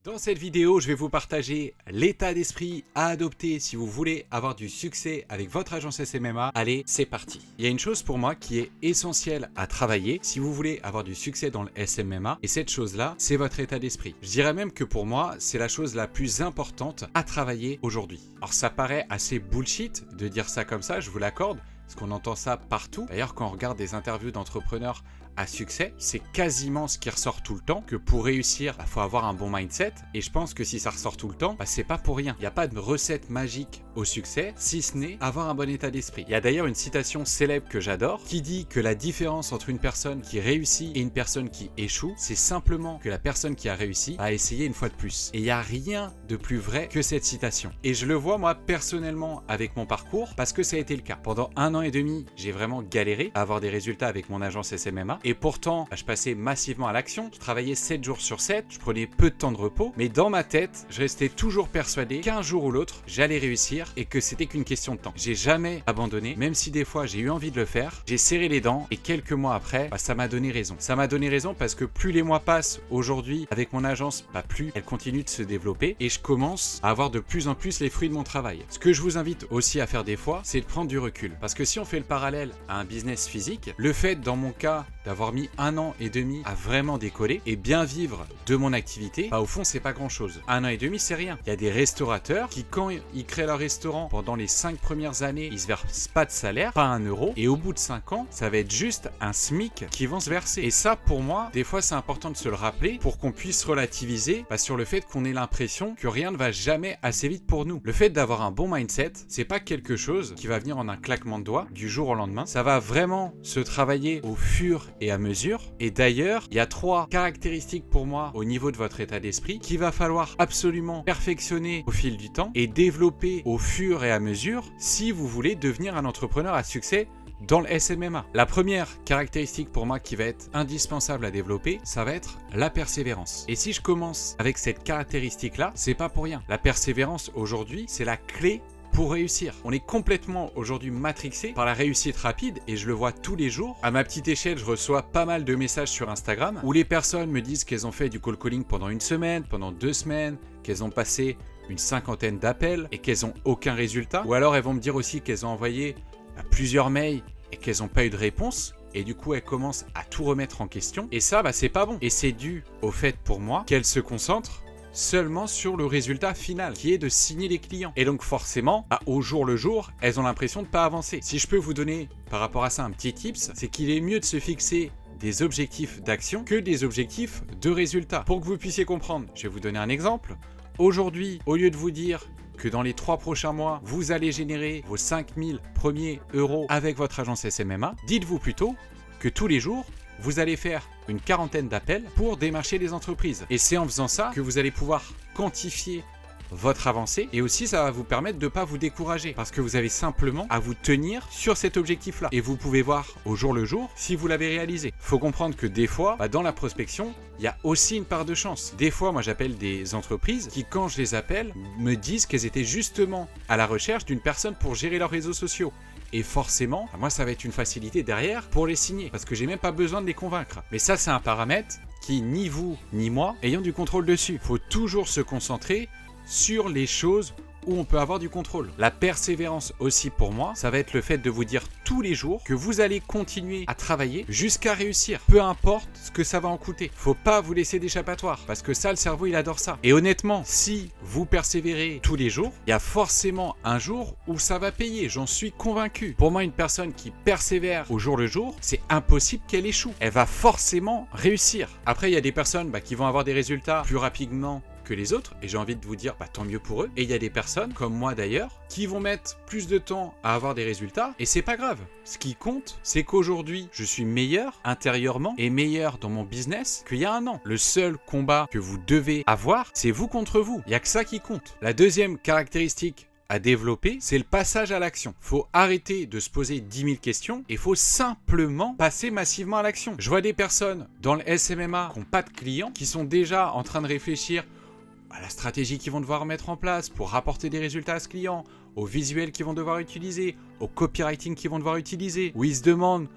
Dans cette vidéo, je vais vous partager l'état d'esprit à adopter si vous voulez avoir du succès avec votre agence SMMA. Allez, c'est parti. Il y a une chose pour moi qui est essentielle à travailler si vous voulez avoir du succès dans le SMMA, et cette chose-là, c'est votre état d'esprit. Je dirais même que pour moi, c'est la chose la plus importante à travailler aujourd'hui. Alors ça paraît assez bullshit de dire ça comme ça, je vous l'accorde, parce qu'on entend ça partout. D'ailleurs, quand on regarde des interviews d'entrepreneurs à succès, c'est quasiment ce qui ressort tout le temps, que pour réussir, il faut avoir un bon mindset. Et je pense que si ça ressort tout le temps, c'est pas pour rien. Il n'y a pas de recette magique au succès, si ce n'est avoir un bon état d'esprit. Il y a d'ailleurs une citation célèbre que j'adore, qui dit que la différence entre une personne qui réussit et une personne qui échoue, c'est simplement que la personne qui a réussi a essayé une fois de plus. Et il n'y a rien de plus vrai que cette citation. Et je le vois moi personnellement avec mon parcours, parce que ça a été le cas. Pendant 1 an et demi, j'ai vraiment galéré à avoir des résultats avec mon agence SMMA. Et pourtant, je passais massivement à l'action. Je travaillais 7 jours sur 7, je prenais peu de temps de repos. Mais dans ma tête, je restais toujours persuadé qu'un jour ou l'autre, j'allais réussir et que c'était qu'une question de temps. J'ai jamais abandonné, même si des fois j'ai eu envie de le faire. J'ai serré les dents et quelques mois après, ça m'a donné raison. Ça m'a donné raison parce que plus les mois passent aujourd'hui avec mon agence, plus elle continue de se développer et je commence à avoir de plus en plus les fruits de mon travail. Ce que je vous invite aussi à faire des fois, c'est de prendre du recul. Parce que si on fait le parallèle à un business physique, le fait dans mon cas d'avoir mis 1 an et demi à vraiment décoller et bien vivre de mon activité, au fond c'est pas grand chose. 1 an et demi c'est rien. Il y a des restaurateurs qui quand ils créent leur restaurant pendant les 5 premières années, ils se versent pas de salaire, pas 1 euro, et au bout de 5 ans, ça va être juste un SMIC qui vont se verser. Et ça pour moi, des fois c'est important de se le rappeler pour qu'on puisse relativiser sur le fait qu'on ait l'impression que rien ne va jamais assez vite pour nous. Le fait d'avoir un bon mindset, c'est pas quelque chose qui va venir en un claquement de doigts du jour au lendemain. Ça va vraiment se travailler au fur et à mesure. Et d'ailleurs, il y a 3 caractéristiques pour moi au niveau de votre état d'esprit qu'il va falloir absolument perfectionner au fil du temps et développer au fur et à mesure si vous voulez devenir un entrepreneur à succès dans le SMMA. La première caractéristique pour moi qui va être indispensable à développer, ça va être la persévérance. Et si je commence avec cette caractéristique-là, c'est pas pour rien. La persévérance aujourd'hui, c'est la clé pour réussir. On est complètement aujourd'hui matrixé par la réussite rapide et je le vois tous les jours. À ma petite échelle, je reçois pas mal de messages sur Instagram où les personnes me disent qu'elles ont fait du call calling pendant 1 semaine, pendant 2 semaines, qu'elles ont passé une 50aine d'appels et qu'elles n'ont aucun résultat. Ou alors elles vont me dire aussi qu'elles ont envoyé plusieurs mails et qu'elles n'ont pas eu de réponse. Et du coup, elles commencent à tout remettre en question. Et ça, c'est pas bon. Et c'est dû au fait pour moi qu'elles se concentrent seulement sur le résultat final, qui est de signer les clients. Et donc forcément, au jour le jour, elles ont l'impression de ne pas avancer. Si je peux vous donner par rapport à ça un petit tips, c'est qu'il est mieux de se fixer des objectifs d'action que des objectifs de résultat. Pour que vous puissiez comprendre, je vais vous donner un exemple. Aujourd'hui, au lieu de vous dire que dans les 3 prochains mois, vous allez générer vos 5000 premiers euros avec votre agence SMMA, dites-vous plutôt que tous les jours, vous allez faire une 40aine d'appels pour démarcher les entreprises. Et c'est en faisant ça que vous allez pouvoir quantifier votre avancée et aussi ça va vous permettre de ne pas vous décourager parce que vous avez simplement à vous tenir sur cet objectif-là. Et vous pouvez voir au jour le jour si vous l'avez réalisé. Il faut comprendre que des fois, dans la prospection, il y a aussi une part de chance. Des fois, moi j'appelle des entreprises qui, quand je les appelle, me disent qu'elles étaient justement à la recherche d'une personne pour gérer leurs réseaux sociaux. Et forcément, moi ça va être une facilité derrière pour les signer parce que j'ai même pas besoin de les convaincre. Mais ça c'est un paramètre qui ni vous ni moi ayons du contrôle dessus. Il faut toujours se concentrer sur les choses où on peut avoir du contrôle. La persévérance aussi pour moi, ça va être le fait de vous dire tous les jours que vous allez continuer à travailler jusqu'à réussir. Peu importe ce que ça va en coûter. Faut pas vous laisser d'échappatoire parce que ça, le cerveau, il adore ça. Et honnêtement, si vous persévérez tous les jours, il y a forcément un jour où ça va payer. J'en suis convaincu. Pour moi, une personne qui persévère au jour le jour, c'est impossible qu'elle échoue. Elle va forcément réussir. Après, il y a des personnes qui vont avoir des résultats plus rapidement que les autres, et j'ai envie de vous dire tant mieux pour eux. Et il y a des personnes, comme moi d'ailleurs, qui vont mettre plus de temps à avoir des résultats, et c'est pas grave. Ce qui compte, c'est qu'aujourd'hui, je suis meilleur intérieurement et meilleur dans mon business qu'il y a 1 an. Le seul combat que vous devez avoir, c'est vous contre vous. Il n'y a que ça qui compte. La deuxième caractéristique à développer, c'est le passage à l'action. Faut arrêter de se poser 10 000 questions et faut simplement passer massivement à l'action. Je vois des personnes dans le SMMA qui n'ont pas de clients, qui sont déjà en train de réfléchir à la stratégie qu'ils vont devoir mettre en place pour rapporter des résultats à ce client, au visuel qu'ils vont devoir utiliser, au copywriting qu'ils vont devoir utiliser, où ils se demandent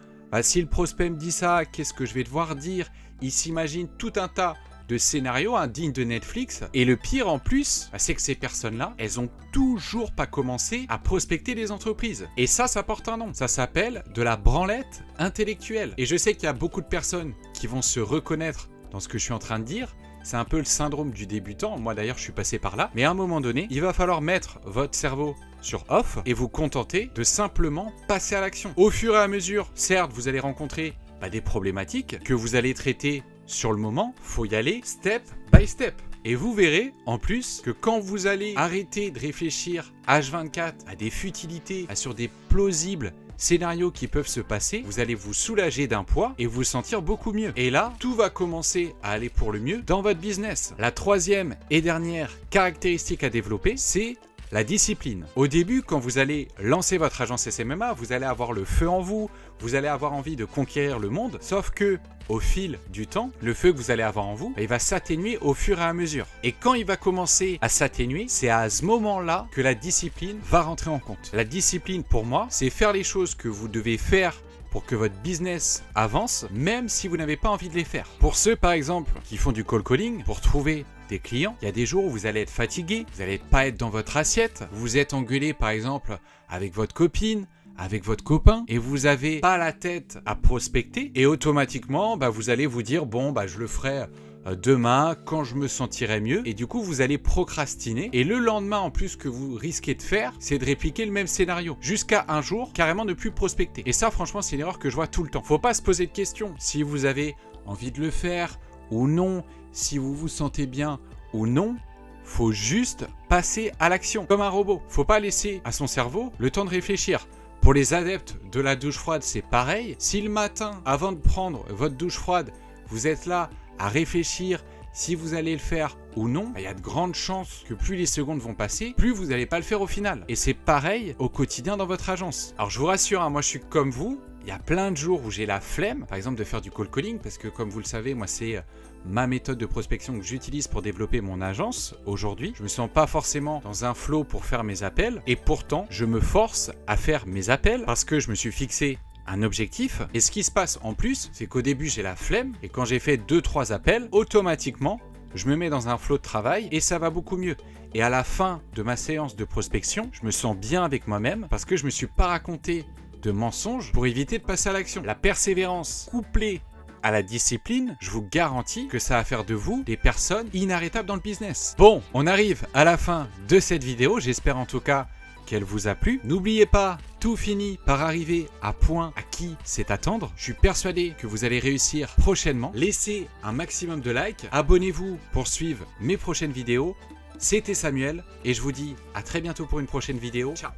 si le prospect me dit ça, qu'est-ce que je vais devoir dire. Ils s'imaginent tout un tas de scénarios dignes de Netflix. Et le pire en plus, c'est que ces personnes-là, elles ont toujours pas commencé à prospecter les entreprises. Et ça porte un nom. Ça s'appelle de la branlette intellectuelle. Et je sais qu'il y a beaucoup de personnes qui vont se reconnaître dans ce que je suis en train de dire. C'est un peu le syndrome du débutant. Moi d'ailleurs, je suis passé par là. Mais à un moment donné, il va falloir mettre votre cerveau sur off et vous contenter de simplement passer à l'action. Au fur et à mesure, certes, vous allez rencontrer des problématiques que vous allez traiter sur le moment. Faut y aller step by step. Et vous verrez en plus que quand vous allez arrêter de réfléchir H24 à des futilités, sur des plausibles scénarios qui peuvent se passer, vous allez vous soulager d'un poids et vous sentir beaucoup mieux. Et là, tout va commencer à aller pour le mieux dans votre business. La troisième et dernière caractéristique à développer, c'est la discipline. Au début, quand vous allez lancer votre agence SMMA, vous allez avoir le feu en vous, vous allez avoir envie de conquérir le monde, sauf que au fil du temps, le feu que vous allez avoir en vous, il va s'atténuer au fur et à mesure. Et quand il va commencer à s'atténuer, c'est à ce moment-là que la discipline va rentrer en compte. La discipline, pour moi, c'est faire les choses que vous devez faire pour que votre business avance, même si vous n'avez pas envie de les faire. Pour ceux, par exemple, qui font du cold calling, pour trouver des clients, il y a des jours où vous allez être fatigué, vous n'allez pas être dans votre assiette, vous êtes engueulé, par exemple, avec votre copine, avec votre copain, et vous n'avez pas la tête à prospecter, et automatiquement, vous allez vous dire, bon, je le ferai demain, quand je me sentirai mieux, et du coup vous allez procrastiner, et le lendemain en plus, ce que vous risquez de faire, c'est de répliquer le même scénario, jusqu'à un jour carrément ne plus prospecter. Et ça franchement c'est une erreur que je vois tout le temps. Faut pas se poser de questions si vous avez envie de le faire ou non, si vous vous sentez bien ou non. Faut juste passer à l'action, comme un robot. Faut pas laisser à son cerveau le temps de réfléchir. Pour les adeptes de la douche froide, c'est pareil. Si le matin, avant de prendre votre douche froide, vous êtes là à réfléchir si vous allez le faire ou non, il y a de grandes chances que plus les secondes vont passer, plus vous n'allez pas le faire au final. Et c'est pareil au quotidien dans votre agence. Alors je vous rassure, moi je suis comme vous, il y a plein de jours où j'ai la flemme, par exemple de faire du cold calling, parce que comme vous le savez, moi c'est ma méthode de prospection que j'utilise pour développer mon agence aujourd'hui. Je me sens pas forcément dans un flow pour faire mes appels, et pourtant je me force à faire mes appels parce que je me suis fixé un objectif. Et ce qui se passe en plus, c'est qu'au début j'ai la flemme, et quand j'ai fait 2-3 appels, automatiquement je me mets dans un flow de travail et ça va beaucoup mieux. Et à la fin de ma séance de prospection, je me sens bien avec moi-même parce que je me suis pas raconté de mensonges pour éviter de passer à l'action. La persévérance couplée à la discipline, je vous garantis que ça va faire de vous des personnes inarrêtables dans le business. Bon, on arrive à la fin de cette vidéo, j'espère en tout cas qu'elle vous a plu. N'oubliez pas, tout finit par arriver à point à qui c'est attendre. Je suis persuadé que vous allez réussir prochainement. Laissez un maximum de likes, abonnez-vous pour suivre mes prochaines vidéos. C'était Samuel et je vous dis à très bientôt pour une prochaine vidéo. Ciao!